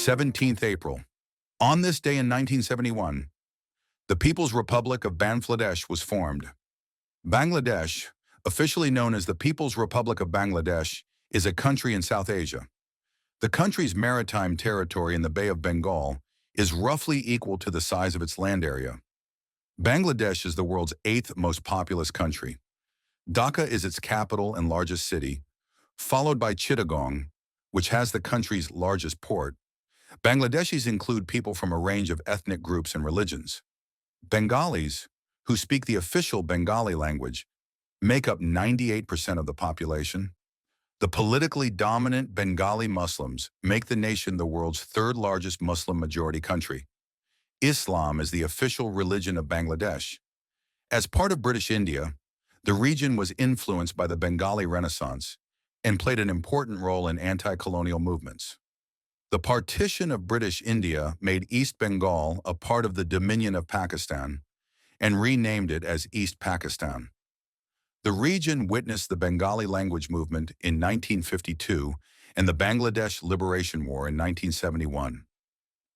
17th April. On this day in 1971, the People's Republic of Bangladesh was formed. Bangladesh, officially known as the People's Republic of Bangladesh, is a country in South Asia. The country's maritime territory in the Bay of Bengal is roughly equal to the size of its land area. Bangladesh is the world's 8th most populous country. Dhaka is its capital and largest city, followed by Chittagong, which has the country's largest port. Bangladeshis include people from a range of ethnic groups and religions. Bengalis, who speak the official Bengali language, make up 98% of the population. The politically dominant Bengali Muslims make the nation the world's 3rd largest Muslim-majority country. Islam is the official religion of Bangladesh. As part of British India, the region was influenced by the Bengali Renaissance and played an important role in anti-colonial movements. The partition of British India made East Bengal a part of the Dominion of Pakistan and renamed it as East Pakistan. The region witnessed the Bengali language movement in 1952 and the Bangladesh Liberation War in 1971.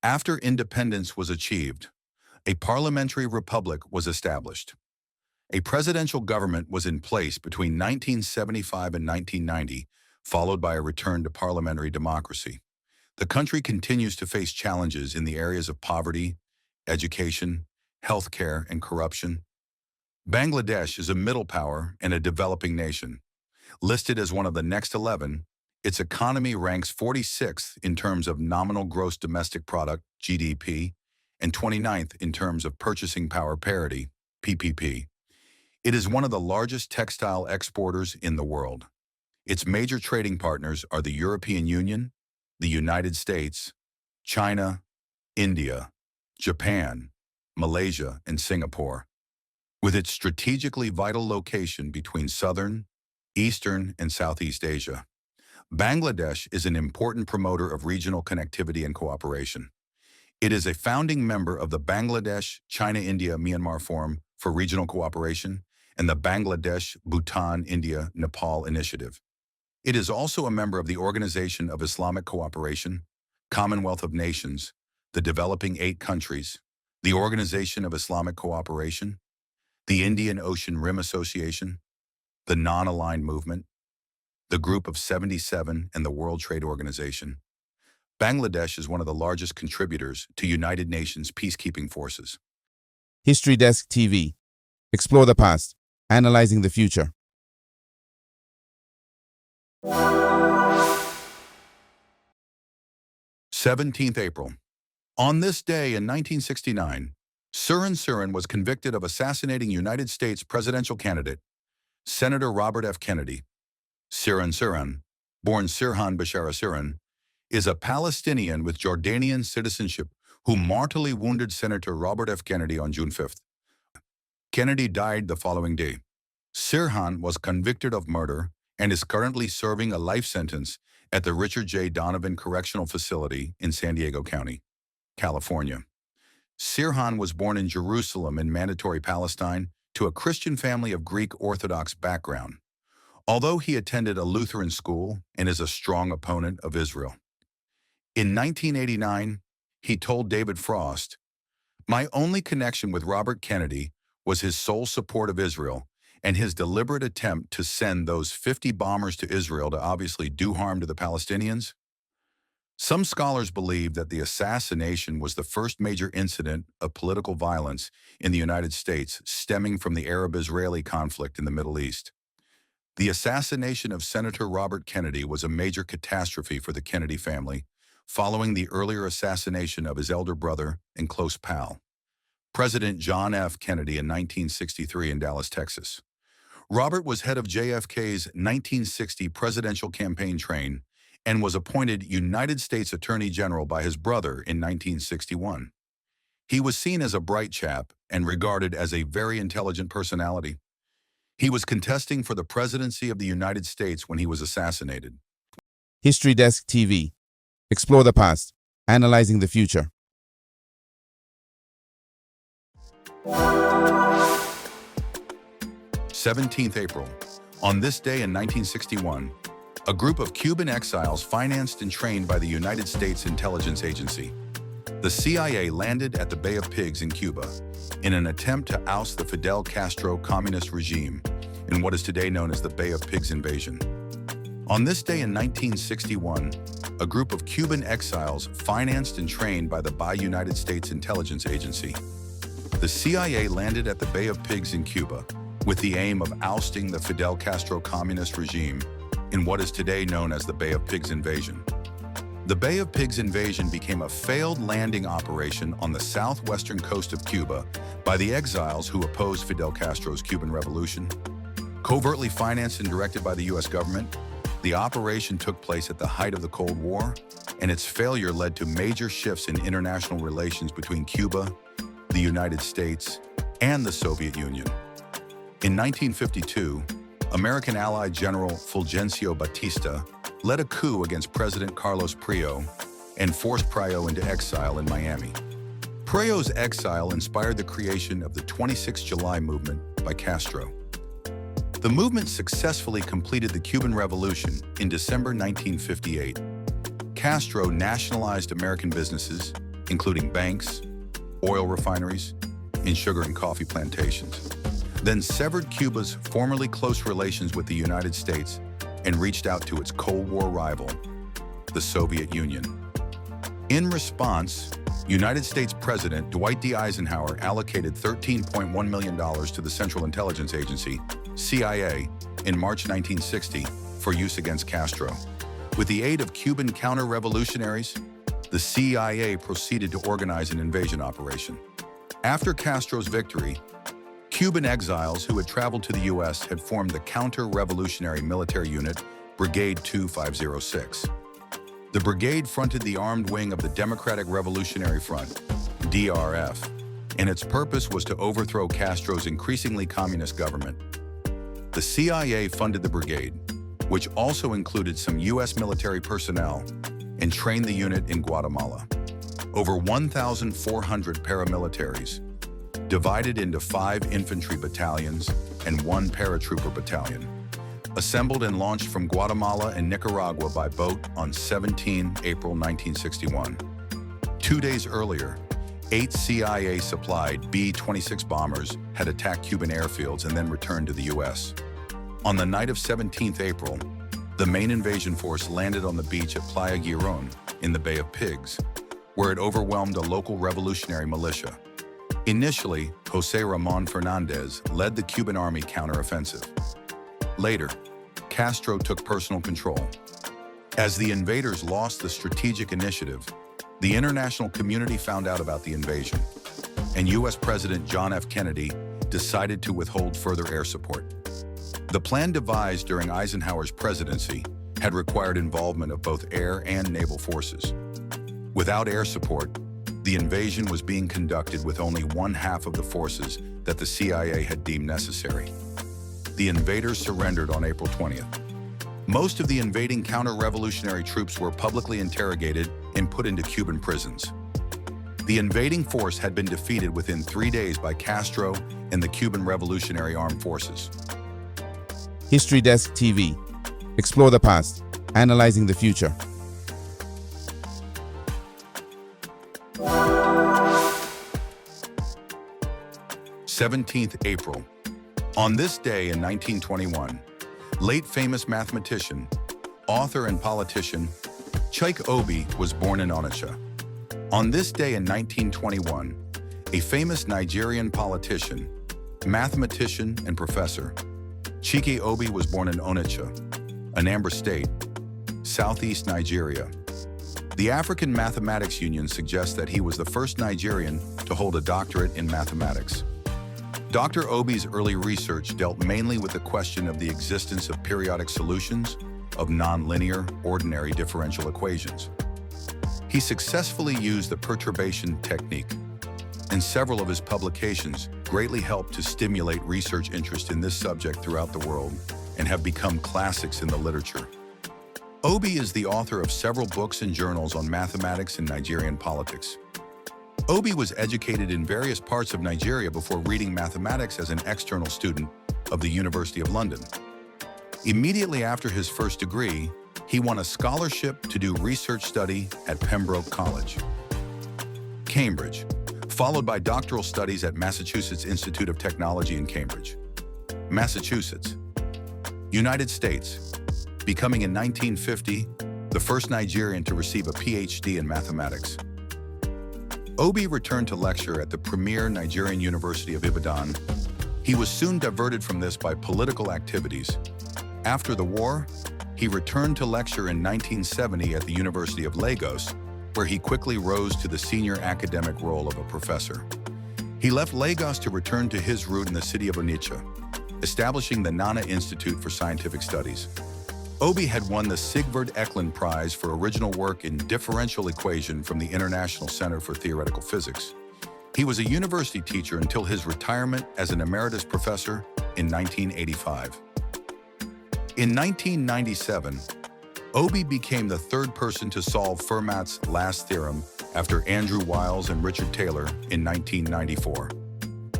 After independence was achieved, a parliamentary republic was established. A presidential government was in place between 1975 and 1990, followed by a return to parliamentary democracy. The country continues to face challenges in the areas of poverty, education, healthcare, and corruption. Bangladesh is a middle power and a developing nation. Listed as one of the next 11, its economy ranks 46th in terms of nominal gross domestic product, GDP, and 29th in terms of purchasing power parity, PPP. It is one of the largest textile exporters in the world. Its major trading partners are the European Union, the United States, China, India, Japan, Malaysia, and Singapore. With its strategically vital location between Southern, Eastern, and Southeast Asia, Bangladesh is an important promoter of regional connectivity and cooperation. It is a founding member of the Bangladesh, China, India, Myanmar Forum for Regional Cooperation and the Bangladesh, Bhutan, India, Nepal Initiative. It is also a member of the Organization of Islamic Cooperation, Commonwealth of Nations, the Developing 8 Countries, the Organization of Islamic Cooperation, the Indian Ocean Rim Association, the Non-Aligned Movement, the Group of 77, and the World Trade Organization. Bangladesh is one of the largest contributors to United Nations peacekeeping forces. History Desk TV. Explore the past, analyzing the future. 17th April. On this day in 1969, SIRHAN was convicted of assassinating United States presidential candidate, Senator Robert F. Kennedy. SIRHAN, born Sirhan Bashara Sirhan, is a Palestinian with Jordanian citizenship who mortally wounded Senator Robert F. Kennedy on June 5th. Kennedy died the following day. Sirhan was convicted of murder and is currently serving a life sentence at the Richard J. Donovan Correctional Facility in San Diego County, California. Sirhan was born in Jerusalem in Mandatory Palestine to a Christian family of Greek Orthodox background, although he attended a Lutheran school and is a strong opponent of Israel. In 1989, he told David Frost, "My only connection with Robert Kennedy was his sole support of Israel and his deliberate attempt to send those 50 bombers to Israel to obviously do harm to the Palestinians." Some scholars believe that the assassination was the first major incident of political violence in the United States stemming from the Arab-Israeli conflict in the Middle East. The assassination of Senator Robert Kennedy was a major catastrophe for the Kennedy family, following the earlier assassination of his elder brother and close pal, President John F. Kennedy in 1963 in Dallas, Texas. Robert was head of JFK's 1960 presidential campaign train and was appointed United States Attorney General by his brother in 1961. He was seen as a bright chap and regarded as a very intelligent personality. He was contesting for the presidency of the United States when he was assassinated. History Desk TV. Explore the past, analyzing the future. 17th April. On this day in 1961, a group of Cuban exiles financed and trained by the United States Intelligence Agency. The CIA landed at the Bay of Pigs in Cuba in an attempt to oust the Fidel Castro communist regime in what is today known as the Bay of Pigs invasion. On this day in 1961, a group of Cuban exiles financed and trained by the United States Intelligence Agency. The CIA landed at the Bay of Pigs in Cuba with the aim of ousting the Fidel Castro communist regime in what is today known as the Bay of Pigs invasion. The Bay of Pigs invasion became a failed landing operation on the southwestern coast of Cuba by the exiles who opposed Fidel Castro's Cuban Revolution. Covertly financed and directed by the U.S. government, the operation took place at the height of the Cold War, and its failure led to major shifts in international relations between Cuba, the United States, and the Soviet Union. In 1952, American ally General Fulgencio Batista led a coup against President Carlos Preo and forced Preo into exile in Miami. Preo's exile inspired the creation of the 26 July movement by Castro. The movement successfully completed the Cuban Revolution in December 1958. Castro nationalized American businesses, including banks, oil refineries, and sugar and coffee plantations, then severed Cuba's formerly close relations with the United States and reached out to its Cold War rival, the Soviet Union. In response, United States President Dwight D. Eisenhower allocated $13.1 million to the Central Intelligence Agency, CIA, in March 1960 for use against Castro. With the aid of Cuban counter-revolutionaries, the CIA proceeded to organize an invasion operation. After Castro's victory, Cuban exiles who had traveled to the U.S. had formed the counter-revolutionary military unit, Brigade 2506. The brigade fronted the armed wing of the Democratic Revolutionary Front, DRF, and its purpose was to overthrow Castro's increasingly communist government. The CIA funded the brigade, which also included some U.S. military personnel, and trained the unit in Guatemala. Over 1,400 paramilitaries, divided into 5 infantry battalions and 1 paratrooper battalion, assembled and launched from Guatemala and Nicaragua by boat on 17 April 1961. 2 days earlier, 8 CIA-supplied B-26 bombers had attacked Cuban airfields and then returned to the U.S. On the night of 17th April, the main invasion force landed on the beach at Playa Girón in the Bay of Pigs, where it overwhelmed a local revolutionary militia. Initially, José Ramón Fernández led the Cuban army counteroffensive. Later, Castro took personal control. As the invaders lost the strategic initiative, the international community found out about the invasion, and U.S. President John F. Kennedy decided to withhold further air support. The plan devised during Eisenhower's presidency had required involvement of both air and naval forces. Without air support, the invasion was being conducted with only 1/2 of the forces that the CIA had deemed necessary. The invaders surrendered on April 20th. Most of the invading counter-revolutionary troops were publicly interrogated and put into Cuban prisons. The invading force had been defeated within 3 days by Castro and the Cuban Revolutionary Armed Forces. History Desk TV. Explore the past, analyzing the future. April 17th. On this day in 1921, late famous mathematician, author and politician, CHIKE Obi was born in ONITSHA. On this day in 1921, a famous Nigerian politician, mathematician, and professor, CHIKE Obi was born in Onitsha, Anambra State, southeast Nigeria. The African Mathematics Union suggests that he was the first Nigerian to hold a doctorate in mathematics. Dr. Obi's early research dealt mainly with the question of the existence of periodic solutions of nonlinear ordinary differential equations. He successfully used the perturbation technique, and several of his publications greatly helped to stimulate research interest in this subject throughout the world and have become classics in the literature. Obi is the author of several books and journals on mathematics and Nigerian politics. Obi was educated in various parts of Nigeria before reading mathematics as an external student of the University of London. Immediately after his first degree, he won a scholarship to do research study at Pembroke College, Cambridge, followed by doctoral studies at Massachusetts Institute of Technology in Cambridge, Massachusetts, United States, becoming in 1950 the first Nigerian to receive a PhD in mathematics. Obi returned to lecture at the premier Nigerian University of Ibadan. He was soon diverted from this by political activities. After the war, he returned to lecture in 1970 at the University of Lagos, where he quickly rose to the senior academic role of a professor. He left Lagos to return to his root in the city of Onitsha, establishing the Nana Institute for Scientific Studies. Obi had won the Sigvard Eklund Prize for original work in differential equation from the International Center for Theoretical Physics. He was a university teacher until his retirement as an emeritus professor in 1985. In 1997, Obi became the third person to solve Fermat's last theorem after Andrew Wiles and Richard Taylor in 1994.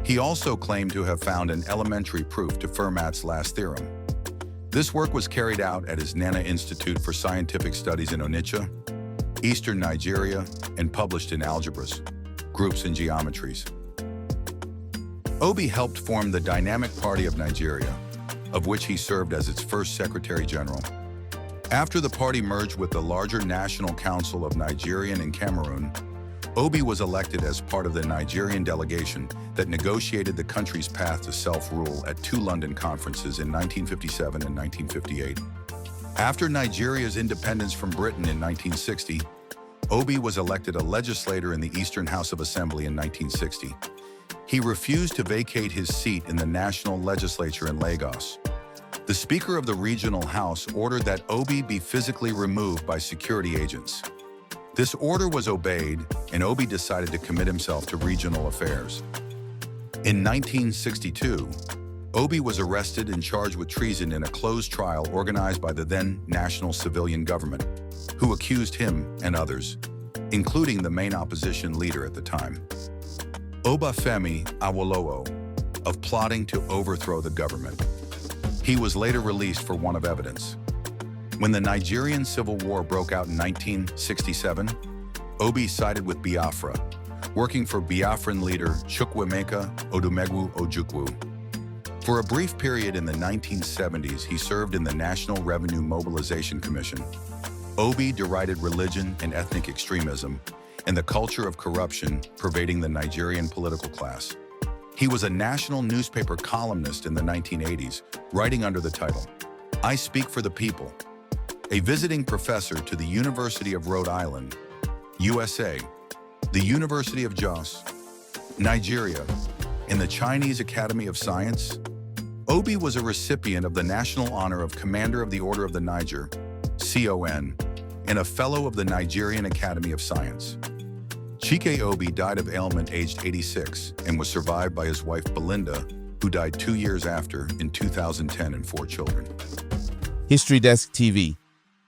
He also claimed to have found an elementary proof to Fermat's last theorem. This work was carried out at his Nana Institute for Scientific Studies in Onitsha, Eastern Nigeria, and published in Algebras, Groups and Geometries. Obi helped form the Dynamic Party of Nigeria, of which he served as its first Secretary General. After the party merged with the larger National Council of Nigeria and Cameroon, Obi was elected as part of the Nigerian delegation that negotiated the country's path to self-rule at two London conferences in 1957 and 1958. After Nigeria's independence from Britain in 1960, Obi was elected a legislator in the Eastern House of Assembly in 1960. He refused to vacate his seat in the National Legislature in Lagos. The Speaker of the Regional House ordered that Obi be physically removed by security agents. This order was obeyed, and Obi decided to commit himself to regional affairs. In 1962, Obi was arrested and charged with treason in a closed trial organized by the then National Civilian Government, who accused him and others, including the main opposition leader at the time, Obafemi Awolowo, of plotting to overthrow the government. He was later released for want of evidence. When the Nigerian Civil War broke out in 1967, Obi sided with Biafra, working for Biafran leader Chukwuemeka Odumegwu Ojukwu. For a brief period in the 1970s, he served in the National Revenue Mobilization Commission. Obi derided religion and ethnic extremism and the culture of corruption pervading the Nigerian political class. He was a national newspaper columnist in the 1980s, writing under the title, "I Speak for the People," a visiting professor to the University of Rhode Island, USA, the University of Jos, Nigeria, and the Chinese Academy of Science. Obi was a recipient of the National Honor of Commander of the Order of the Niger, CON, and a Fellow of the Nigerian Academy of Science. CHIKE Obi died of ailment aged 86 and was survived by his wife Belinda, who died 2 years after in 2010 and 4 children. History Desk TV.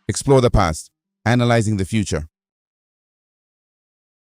Explore the past, analyzing the future.